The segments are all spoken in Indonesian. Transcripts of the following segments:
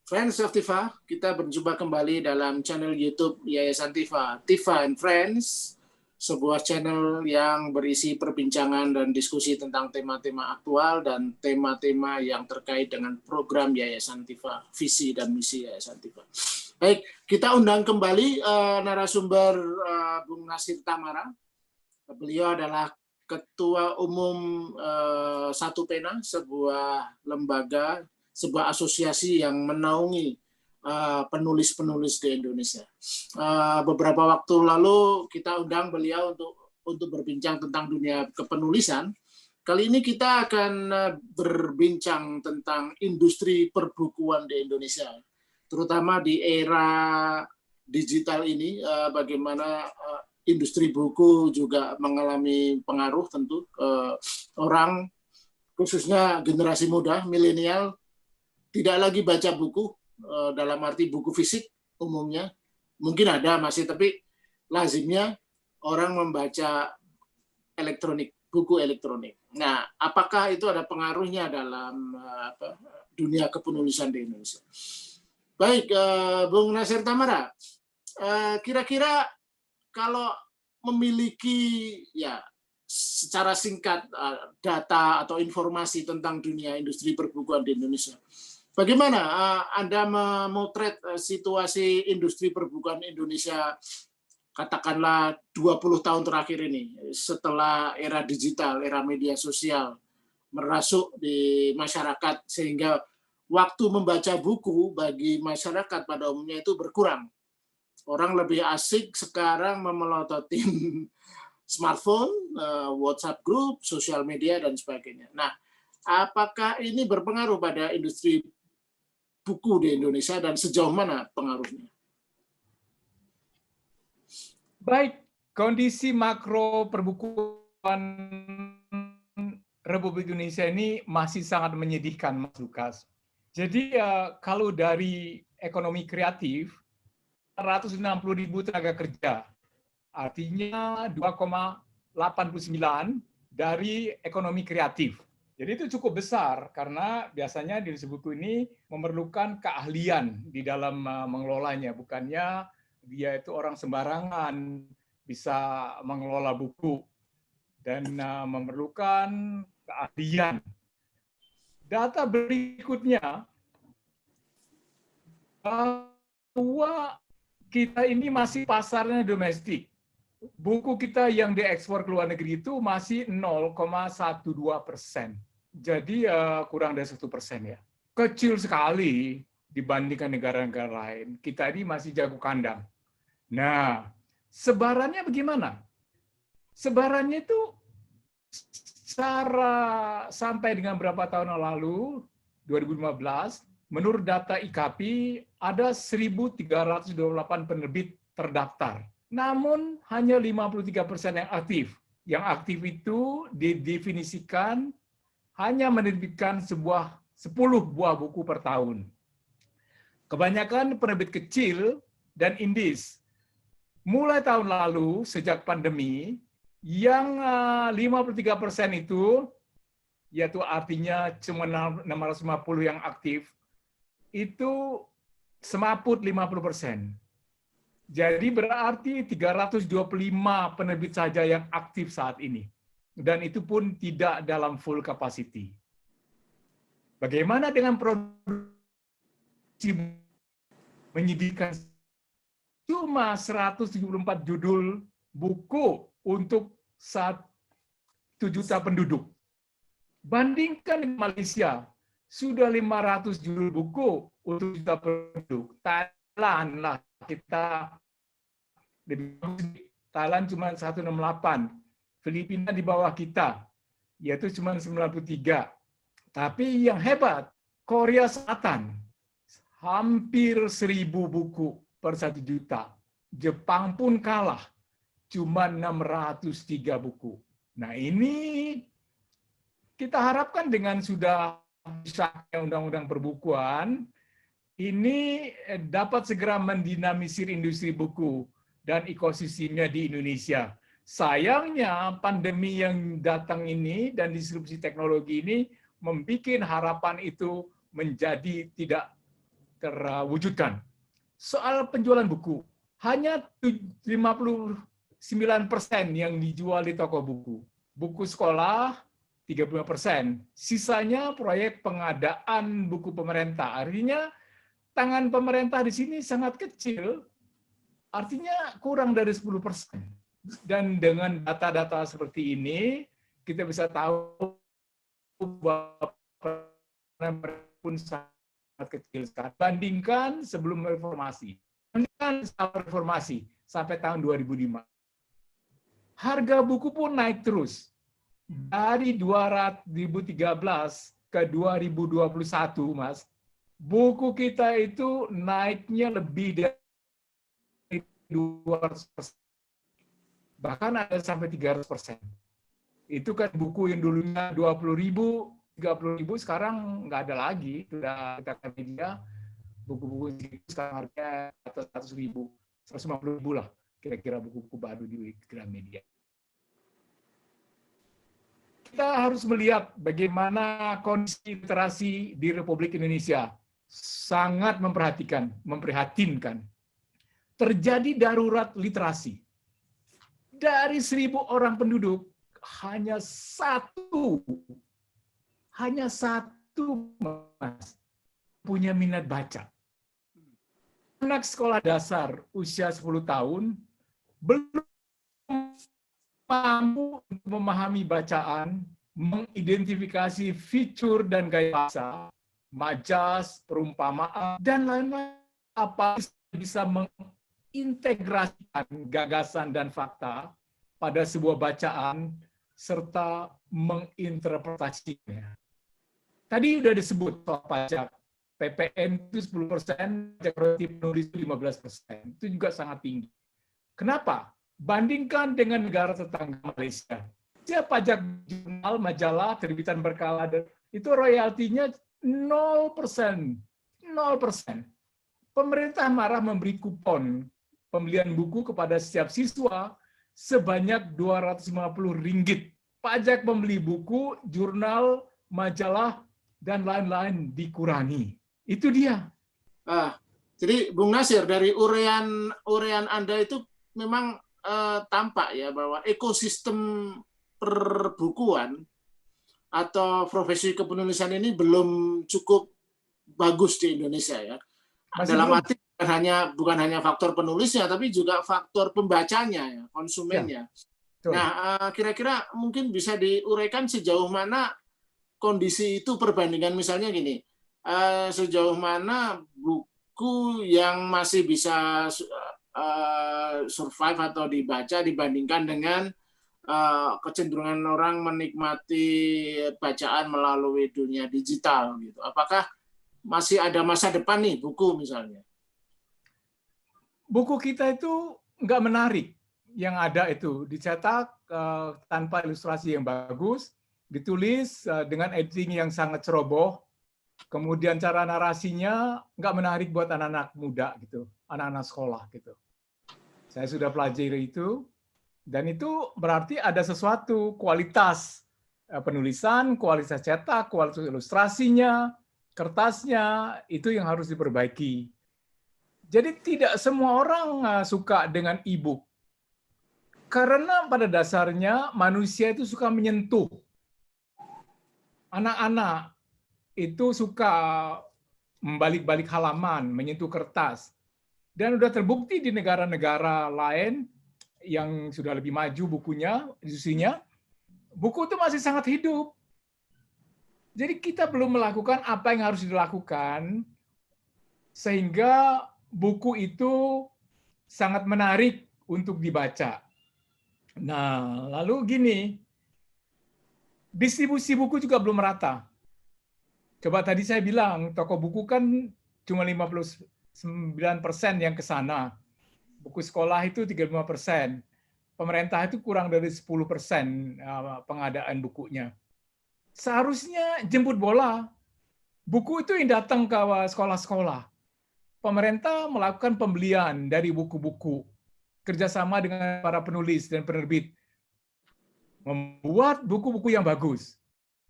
Friends of Tifa, kita berjumpa kembali dalam channel YouTube Yayasan Tifa, Tifa and Friends, sebuah channel yang berisi perbincangan dan diskusi tentang tema-tema aktual dan tema-tema yang terkait dengan program Yayasan Tifa, visi dan misi Yayasan Tifa. Baik, kita undang kembali narasumber Bung Nasir Tamara. Beliau adalah Ketua Umum Satu Pena, sebuah lembaga, sebuah asosiasi yang menaungi penulis-penulis di Indonesia. Beberapa waktu lalu kita undang beliau untuk berbincang tentang dunia kepenulisan. Kali ini kita akan berbincang tentang industri perbukuan di Indonesia, terutama di era digital ini, bagaimana industri buku juga mengalami pengaruh tentu. Orang, khususnya generasi muda, milenial, tidak lagi baca buku dalam arti buku fisik umumnya. Mungkin ada masih, tapi lazimnya orang membaca elektronik, buku elektronik. Nah, apakah itu ada pengaruhnya dalam dunia kepenulisan di Indonesia? Baik, Bung Nasir Tamara, kira-kira kalau memiliki ya secara singkat data atau informasi tentang dunia industri perbukuan di Indonesia, bagaimana Anda memotret situasi industri perbukuan Indonesia, katakanlah 20 tahun terakhir ini, setelah era digital, era media sosial merasuk di masyarakat, sehingga waktu membaca buku bagi masyarakat pada umumnya itu berkurang. Orang lebih asik sekarang memelototin smartphone, WhatsApp group, sosial media, dan sebagainya. Nah, apakah ini berpengaruh pada industri buku di Indonesia dan sejauh mana pengaruhnya? Baik, kondisi makro perbukuan Republik Indonesia ini masih sangat menyedihkan, Mas Lukas. Jadi kalau dari ekonomi kreatif, 160.000 tenaga kerja, artinya 2,89 dari ekonomi kreatif. Jadi itu cukup besar karena biasanya di buku ini memerlukan keahlian di dalam mengelolanya, bukannya dia itu orang sembarangan bisa mengelola buku dan memerlukan keahlian. Data berikutnya bahwa kita ini masih pasarnya domestik. Buku kita yang diekspor ke luar negeri itu masih 0,12%. Jadi kurang dari 1% ya. Kecil sekali dibandingkan negara-negara lain. Kita ini masih jago kandang. Nah, sebarannya bagaimana? Sebarannya itu secara sampai dengan berapa tahun lalu, 2015, menurut data IKP ada 1.328 penerbit terdaftar. Namun hanya 53% yang aktif. Yang aktif itu didefinisikan hanya menerbitkan 10 buah buku per tahun. Kebanyakan penerbit kecil dan indies. Mulai tahun lalu, sejak pandemi, yang 53% itu, yaitu artinya cuma 650 yang aktif, itu semaput 50%. Jadi berarti 325 penerbit saja yang aktif saat ini. Dan itu pun tidak dalam full capacity. Bagaimana dengan produksi menyedihkan? Cuma 174 judul buku untuk 1 juta penduduk. Bandingkan di Malaysia, sudah 500 judul buku untuk 1 juta penduduk. Thailand lah kita lebih bagus. Thailand cuma 168. Filipina di bawah kita, yaitu cuma 93. Tapi yang hebat, Korea Selatan, hampir 1.000 buku per 1 juta. Jepang pun kalah, cuma 603 buku. Nah ini kita harapkan dengan sudah disahkannya undang-undang perbukuan, ini dapat segera mendinamisir industri buku dan ekosistemnya di Indonesia. Sayangnya pandemi yang datang ini dan disrupsi teknologi ini membuat harapan itu menjadi tidak terwujudkan. Soal penjualan buku, hanya 59% yang dijual di toko buku. Buku sekolah 35%. Sisanya proyek pengadaan buku pemerintah. Artinya tangan pemerintah di sini sangat kecil, artinya kurang dari 10%. Dan dengan data-data seperti ini, kita bisa tahu bahwa pun sangat kecil sekali. Bandingkan sebelum reformasi. Bandingkan setelah reformasi sampai tahun 2005. Harga buku pun naik terus. Dari 2013 ke 2021, Mas, buku kita itu naiknya lebih dari 200%. Bahkan ada sampai 300%. Itu kan buku yang dulunya 20.000, 30.000, sekarang nggak ada lagi. Sudah kita ke media, buku-buku itu sekarang harganya atas 100.000, 150.000 lah, kira-kira buku-buku baru di Gramedia. Kita harus melihat bagaimana kondisi literasi di Republik Indonesia. Sangat memprihatinkan. Terjadi darurat literasi. Dari 1.000 orang penduduk, hanya satu, Mas, punya minat baca. Anak sekolah dasar usia 10 tahun belum mampu memahami bacaan, mengidentifikasi fitur dan gaya bahasa, majas, perumpamaan, dan lain-lain. Apa bisa mengintegrasikan gagasan dan fakta pada sebuah bacaan serta menginterpretasinya. Tadi sudah disebut soal pajak. PPN itu 10%, pajak royalti penulis itu 15%. Itu juga sangat tinggi. Kenapa? Bandingkan dengan negara tetangga Malaysia. Pajak jurnal, majalah, terbitan berkala, itu royaltinya 0%. 0%. Pemerintah marah memberi kupon pembelian buku kepada setiap siswa sebanyak Rp250. Pajak pembeli buku, jurnal, majalah, dan lain-lain dikurangi. Itu dia. Jadi Bung Nasir, dari urean Anda itu memang tampak ya bahwa ekosistem perbukuan atau profesi kepenulisan ini belum cukup bagus di Indonesia ya. Dalam arti bukan hanya faktor penulisnya, tapi juga faktor pembacanya, ya, konsumennya. Ya. Nah, kira-kira mungkin bisa diuraikan sejauh mana kondisi itu perbandingan, misalnya gini, sejauh mana buku yang masih bisa survive atau dibaca dibandingkan dengan kecenderungan orang menikmati bacaan melalui dunia digital, gitu. Apakah masih ada masa depan nih buku misalnya? Buku kita itu nggak menarik. Yang ada itu dicetak tanpa ilustrasi yang bagus, ditulis dengan editing yang sangat ceroboh, kemudian cara narasinya nggak menarik buat anak-anak muda gitu, anak-anak sekolah gitu. Saya sudah pelajari itu, dan itu berarti ada sesuatu, kualitas penulisan, kualitas cetak, kualitas ilustrasinya, kertasnya, itu yang harus diperbaiki. Jadi tidak semua orang suka dengan e-book. Karena pada dasarnya manusia itu suka menyentuh. Anak-anak itu suka membalik-balik halaman, menyentuh kertas. Dan sudah terbukti di negara-negara lain yang sudah lebih maju bukunya, industrinya, buku itu masih sangat hidup. Jadi kita belum melakukan apa yang harus dilakukan sehingga buku itu sangat menarik untuk dibaca. Nah, lalu gini, distribusi buku juga belum merata. Coba tadi saya bilang, toko buku kan cuma 59% yang ke sana. Buku sekolah itu 35%. Pemerintah itu kurang dari 10% pengadaan bukunya. Seharusnya jemput bola. Buku itu yang datang ke sekolah-sekolah. Pemerintah melakukan pembelian dari buku-buku, kerjasama dengan para penulis dan penerbit, membuat buku-buku yang bagus.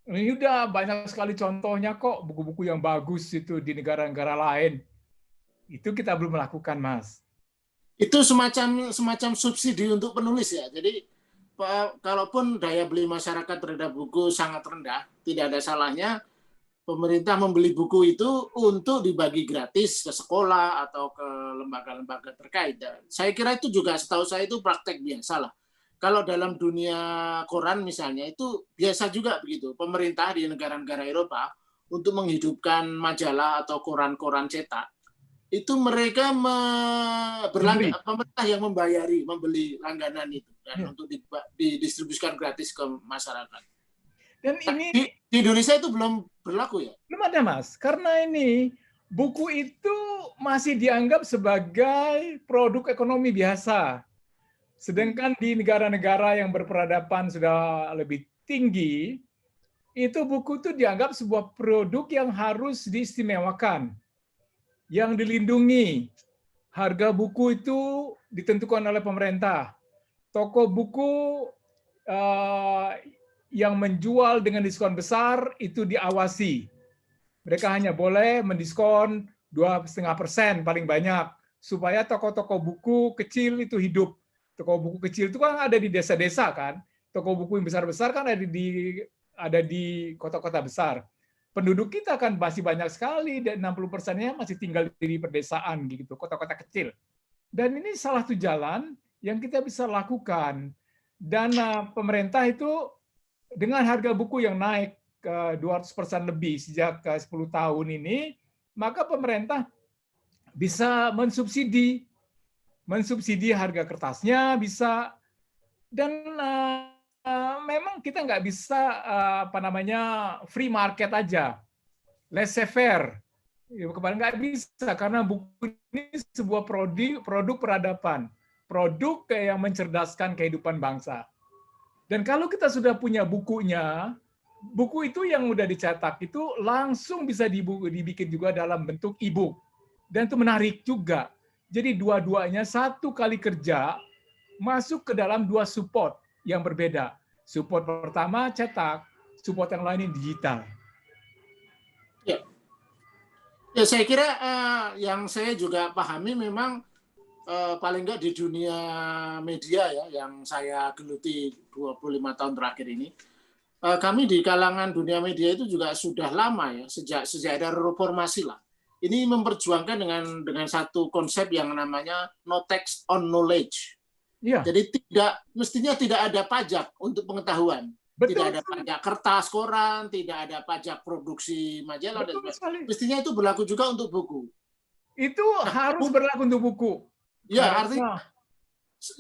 Ini udah banyak sekali contohnya kok, buku-buku yang bagus itu di negara-negara lain. Itu kita belum melakukan, Mas. Itu semacam subsidi untuk penulis ya. Jadi kalaupun daya beli masyarakat terhadap buku sangat rendah, tidak ada salahnya pemerintah membeli buku itu untuk dibagi gratis ke sekolah atau ke lembaga-lembaga terkait. Saya kira itu juga, setahu saya itu praktek biasa lah. Kalau dalam dunia koran misalnya itu biasa juga begitu. Pemerintah di negara-negara Eropa untuk menghidupkan majalah atau koran-koran cetak itu mereka pemerintah yang membeli langganan itu dan untuk didistribusikan gratis ke masyarakat. Dan ini di Indonesia itu belum berlaku ya? Belum ada, Mas. Karena ini buku itu masih dianggap sebagai produk ekonomi biasa. Sedangkan di negara-negara yang berperadaban sudah lebih tinggi, itu buku itu dianggap sebuah produk yang harus diistimewakan, yang dilindungi. Harga buku itu ditentukan oleh pemerintah. Toko buku yang menjual dengan diskon besar itu diawasi. Mereka hanya boleh mendiskon 2,5% paling banyak, supaya toko-toko buku kecil itu hidup. Toko buku kecil itu kan ada di desa-desa kan, toko buku yang besar-besar kan ada di kota-kota besar. Penduduk kita kan masih banyak sekali, dan 60%-nya masih tinggal di pedesaan gitu, kota-kota kecil. Dan ini salah satu jalan yang kita bisa lakukan. Dan pemerintah itu dengan harga buku yang naik ke 200% lebih sejak 10 tahun ini, maka pemerintah bisa mensubsidi harga kertasnya bisa, dan memang kita nggak bisa free market aja, laissez-faire. Kemarin nggak bisa karena buku ini sebuah produk peradaban, produk yang mencerdaskan kehidupan bangsa. Dan kalau kita sudah punya bukunya, buku itu yang udah dicetak itu langsung bisa dibikin juga dalam bentuk e-book. Dan itu menarik juga. Jadi dua-duanya satu kali kerja masuk ke dalam dua support yang berbeda. Support pertama cetak, support yang lain digital. Ya, saya kira yang saya juga pahami memang paling nggak di dunia media ya, yang saya geluti 25 tahun terakhir ini, kami di kalangan dunia media itu juga sudah lama ya, sejak ada reformasi lah. Ini memperjuangkan dengan satu konsep yang namanya no tax on knowledge. Ya. Jadi mestinya tidak ada pajak untuk pengetahuan. Betul. Tidak ada pajak kertas koran, tidak ada pajak produksi majalah. Mestinya itu berlaku juga untuk buku. Itu harus berlaku untuk buku. Ya, artinya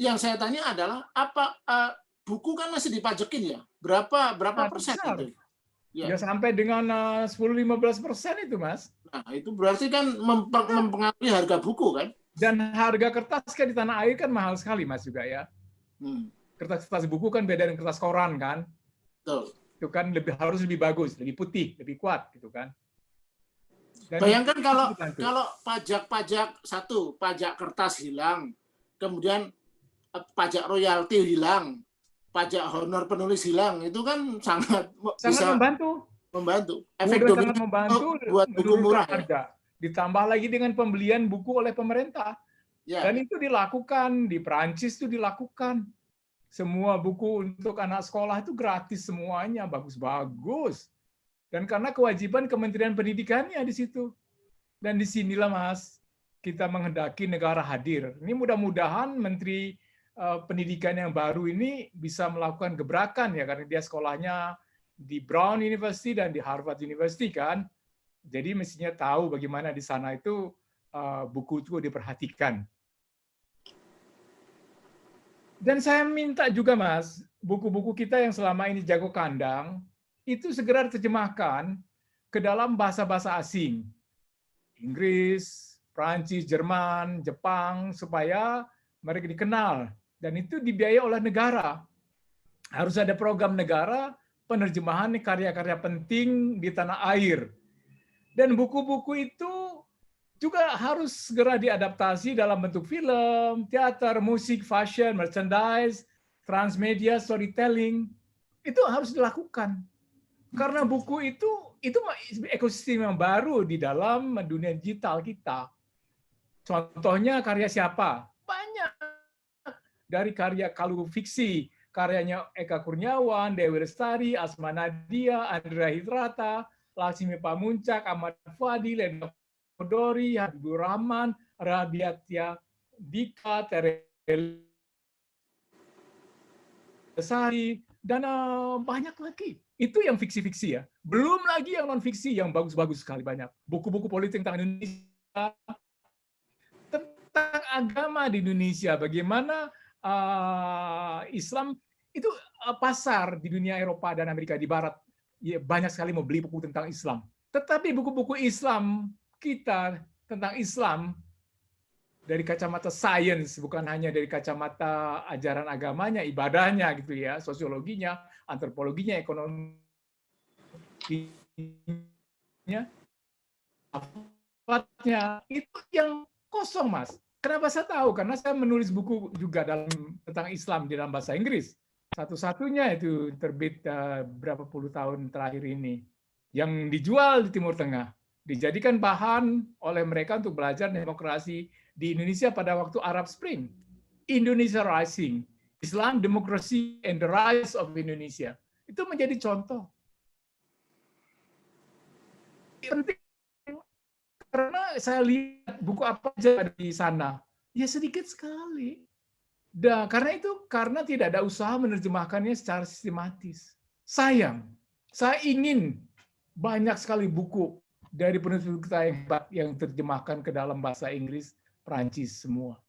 yang saya tanya adalah apa buku kan masih dipajekin ya? Berapa persen itu? Ya sampai dengan 10-15% itu, Mas. Nah, itu berarti kan mempengaruhi harga buku kan? Dan harga kertas kan di tanah air kan mahal sekali, Mas, juga ya. Kertas buku kan beda dengan kertas koran kan? Betul. Itu kan harus lebih bagus, lebih putih, lebih kuat gitu kan. Dan bayangkan kalau pajak kertas hilang, kemudian pajak royalti hilang, pajak honor penulis hilang, itu kan sangat bisa membantu. Efek domino buat buku murah harga. Ditambah lagi dengan pembelian buku oleh pemerintah. Ya. Dan itu dilakukan di Perancis, itu dilakukan. Semua buku untuk anak sekolah itu gratis semuanya, bagus-bagus. Dan karena kewajiban Kementerian Pendidikannya di situ. Dan disinilah, Mas, kita menghendaki negara hadir. Ini mudah-mudahan Menteri Pendidikan yang baru ini bisa melakukan gebrakan ya, karena dia sekolahnya di Brown University dan di Harvard University kan. Jadi mestinya tahu bagaimana di sana itu buku itu diperhatikan. Dan saya minta juga, Mas, buku-buku kita yang selama ini jago kandang, itu segera diterjemahkan ke dalam bahasa-bahasa asing. Inggris, Prancis, Jerman, Jepang, supaya mereka dikenal. Dan itu dibiayai oleh negara. Harus ada program negara penerjemahan karya-karya penting di tanah air. Dan buku-buku itu juga harus segera diadaptasi dalam bentuk film, teater, musik, fashion, merchandise, transmedia, storytelling. Itu harus dilakukan. Karena buku itu ekosistem yang baru di dalam dunia digital kita. Contohnya karya siapa? Banyak. Dari karya kalau fiksi, karyanya Eka Kurniawan, Dewi Lestari, Asma Nadia, Andrea Hidrata, Laksmi Pamuncak, Ahmad Fadil, Lenda Kodori, Habibur Rahman, Radiatya Dika, Tere Lesari, dan banyak lagi. Itu yang fiksi-fiksi ya. Belum lagi yang non-fiksi yang bagus-bagus sekali banyak. Buku-buku politik tentang Indonesia, tentang agama di Indonesia, bagaimana Islam itu pasar di dunia Eropa dan Amerika di Barat. Ya, banyak sekali mau beli buku tentang Islam. Tetapi buku-buku Islam kita tentang Islam dari kacamata sains, bukan hanya dari kacamata ajaran agamanya, ibadahnya gitu ya, sosiologinya, antropologinya, ekonominya, itu yang kosong, Mas. Kenapa saya tahu? Karena saya menulis buku juga tentang Islam di dalam bahasa Inggris. Satu-satunya itu terbit berapa puluh tahun terakhir ini. Yang dijual di Timur Tengah. Dijadikan bahan oleh mereka untuk belajar demokrasi di Indonesia pada waktu Arab Spring. Indonesia Rising. Islam, Democracy, and the Rise of Indonesia. Itu menjadi contoh. Penting. Karena saya lihat buku apa aja di sana. Ya sedikit sekali. Dan karena tidak ada usaha menerjemahkannya secara sistematis. Sayang. Saya ingin banyak sekali buku dari penulis kita yang hebat yang terjemahkan ke dalam bahasa Inggris, Perancis semua.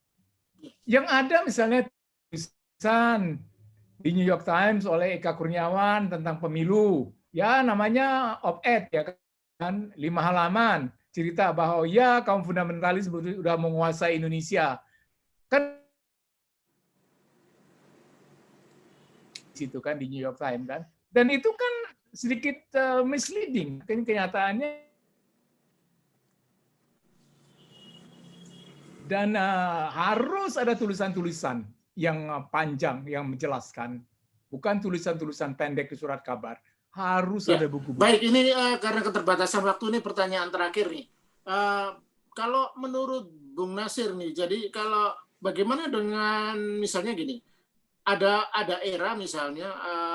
Yang ada misalnya tulisan di New York Times oleh Eka Kurniawan tentang pemilu. Ya namanya op-ed ya kan, 5 halaman. Cerita bahwa ya kaum fundamentalis sudah menguasai Indonesia. Kan situ kan di New York Times kan. Dan itu kan sedikit misleading. Kenyataannya dan harus ada tulisan-tulisan yang panjang yang menjelaskan, bukan tulisan-tulisan pendek di surat kabar. Harus ya, ada buku-buku. Baik, ini karena keterbatasan waktu, ini pertanyaan terakhir nih. Kalau menurut Bung Nasir nih, jadi kalau bagaimana dengan misalnya gini, ada era misalnya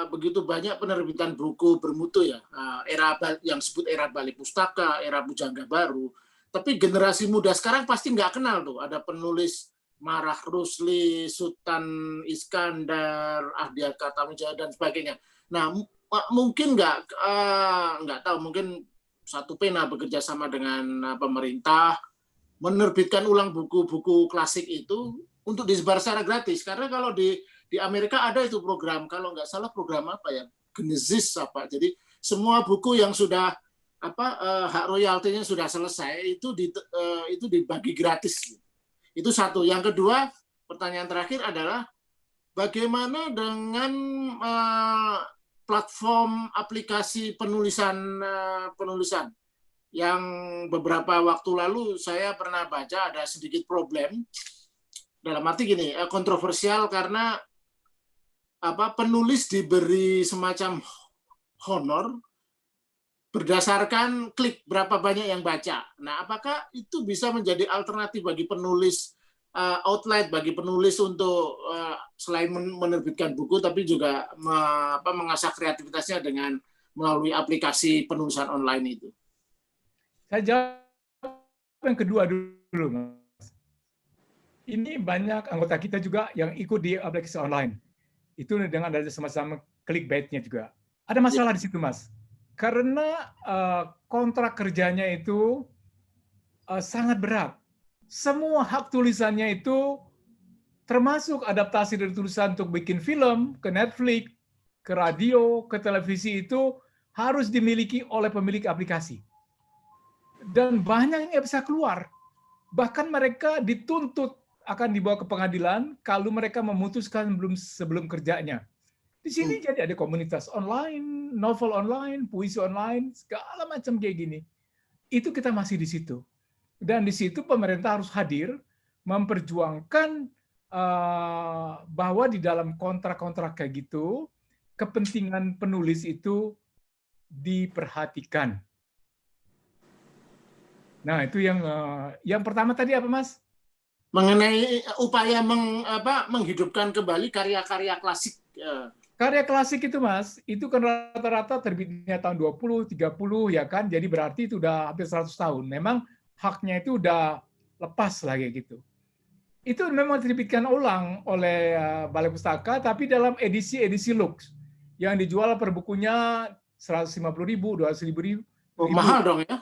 begitu banyak penerbitan buku bermutu ya, era yang disebut era balik pustaka, era bujangga baru. Tapi generasi muda sekarang pasti nggak kenal tuh, ada penulis Marah Rusli, Sultan Iskandar, Ahdiat Katamijar dan sebagainya. Nah, mungkin nggak tahu, mungkin Satu Pena bekerja sama dengan pemerintah menerbitkan ulang buku-buku klasik itu untuk disebar secara gratis. Karena kalau di Amerika ada itu program, kalau nggak salah program apa ya, Genesis apa. Jadi semua buku yang sudah hak royaltinya sudah selesai itu dibagi gratis. Itu satu. Yang kedua, pertanyaan terakhir adalah bagaimana dengan platform aplikasi penulisan yang beberapa waktu lalu saya pernah baca ada sedikit problem, dalam arti gini, kontroversial karena penulis diberi semacam honor berdasarkan klik berapa banyak yang baca. Nah, apakah itu bisa menjadi alternatif bagi penulis, outlet bagi penulis untuk selain menerbitkan buku, tapi juga mengasah kreativitasnya dengan melalui aplikasi penulisan online itu? Saya jawab yang kedua dulu, Mas. Ini banyak anggota kita juga yang ikut di aplikasi online. Itu dengan ada semacam clickbait-nya juga. Ada masalah di situ, Mas. Karena kontrak kerjanya itu sangat berat. Semua hak tulisannya itu termasuk adaptasi dari tulisan untuk bikin film, ke Netflix, ke radio, ke televisi itu harus dimiliki oleh pemilik aplikasi. Dan banyak yang nggak bisa keluar. Bahkan mereka dituntut akan dibawa ke pengadilan kalau mereka memutuskan sebelum kerjanya. Di sini jadi ada komunitas online, novel online, puisi online, segala macam kayak gini. Itu kita masih di situ. Dan di situ pemerintah harus hadir, memperjuangkan bahwa di dalam kontrak-kontrak kayak gitu, kepentingan penulis itu diperhatikan. Nah, itu yang pertama tadi apa, Mas? mengenai upaya menghidupkan kembali karya-karya klasik. Karya klasik itu Mas, itu kan rata-rata terbitnya tahun 20, 30 ya kan, jadi berarti itu udah hampir 100 tahun. Memang haknya itu udah lepas lah kayak gitu. Itu memang diterbitkan ulang oleh Balai Pustaka, tapi dalam edisi-edisi Lux yang dijual per bukunya 150.000, 200.000. Oh, mahal dong ya?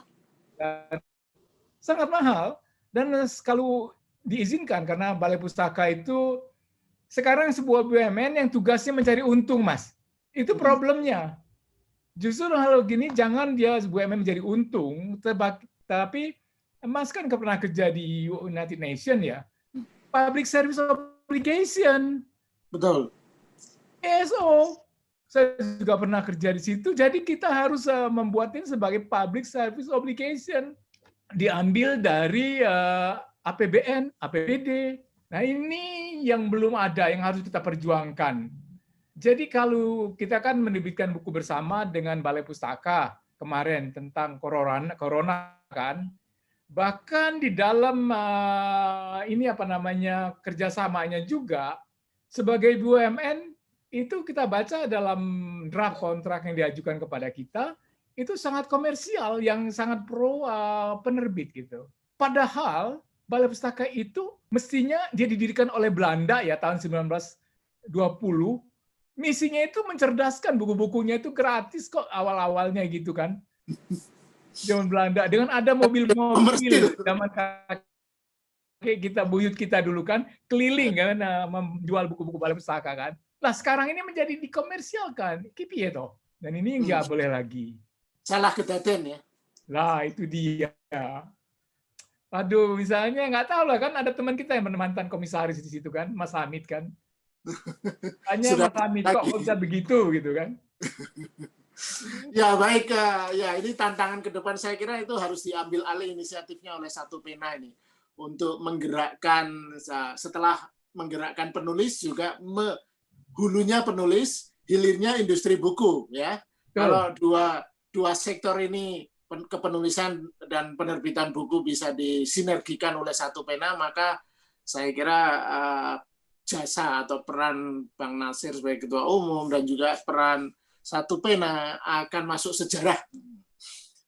Sangat mahal, dan kalau diizinkan karena Balai Pustaka itu sekarang sebuah BUMN yang tugasnya mencari untung, Mas. Itu problemnya. Justru hal gini jangan dia BUMN mencari untung, tapi Mas kan pernah kerja di United Nations ya. Public Service Obligation. Betul. PSO. Saya juga pernah kerja di situ. Jadi kita harus membuatnya sebagai Public Service Obligation. Diambil dari APBN, APBD. Nah ini yang belum ada, yang harus kita perjuangkan. Jadi kalau kita kan menerbitkan buku bersama dengan Balai Pustaka kemarin tentang corona kan, bahkan di dalam kerjasamanya juga sebagai BUMN itu kita baca dalam draft kontrak yang diajukan kepada kita itu sangat komersial, yang sangat pro penerbit gitu. Padahal Balai Pustaka itu mestinya dia didirikan oleh Belanda ya tahun 1920. Misinya itu mencerdaskan, buku-bukunya itu gratis kok awal-awalnya gitu kan. Zaman Belanda dengan ada mobil-mobil zaman kayak kita buyut kita dulu kan keliling kan menjual buku-buku Balai Pustaka kan. Nah sekarang ini menjadi dikomersialkan, kipi ya toh. Dan ini nggak boleh lagi. Salah kedaten ya. Lah itu dia. Aduh, misalnya nggak tahu lah kan ada teman kita yang mantan komisaris di situ kan, Mas Hamid kan. Hanya Mas Hamid kok bisa begitu gitu kan. Ya baik, ya ini tantangan ke depan saya kira itu harus diambil alih inisiatifnya oleh Satu Pena ini untuk menggerakkan, setelah menggerakkan penulis juga hulunya penulis, hilirnya industri buku ya. Kalau dua sektor ini kepenulisan dan penerbitan buku bisa disinergikan oleh Satu Pena, maka saya kira jasa atau peran Bang Nasir sebagai Ketua Umum dan juga peran Satu Pena akan masuk sejarah.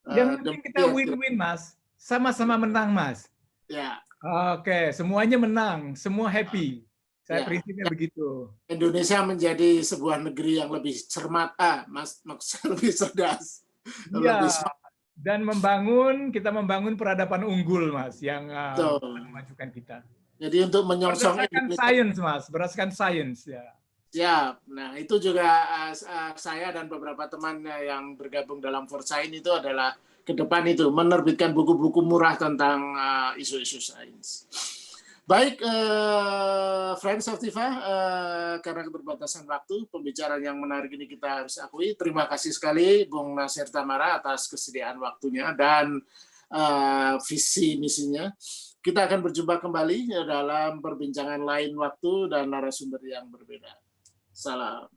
Yang penting kita win-win, Mas. Sama-sama menang, Mas. Ya. Oke, semuanya menang, semua happy. Saya prinsipnya begitu. Indonesia menjadi sebuah negeri yang lebih cermat, maksudnya lebih cerdas. Iya. Dan kita membangun peradaban unggul, Mas, yang memajukan kita. Jadi untuk menyongsong berdasarkan sains, Mas, berdasarkan sains ya. Siap. Nah, itu juga saya dan beberapa teman yang bergabung dalam Forsain itu adalah ke depan itu menerbitkan buku-buku murah tentang isu-isu sains. Baik, Friends of Tiva, karena keterbatasan waktu, pembicaraan yang menarik ini kita harus akui. Terima kasih sekali Bung Nasir Tamara atas kesediaan waktunya dan visi misinya. Kita akan berjumpa kembali dalam perbincangan lain waktu dan narasumber yang berbeda. Salam.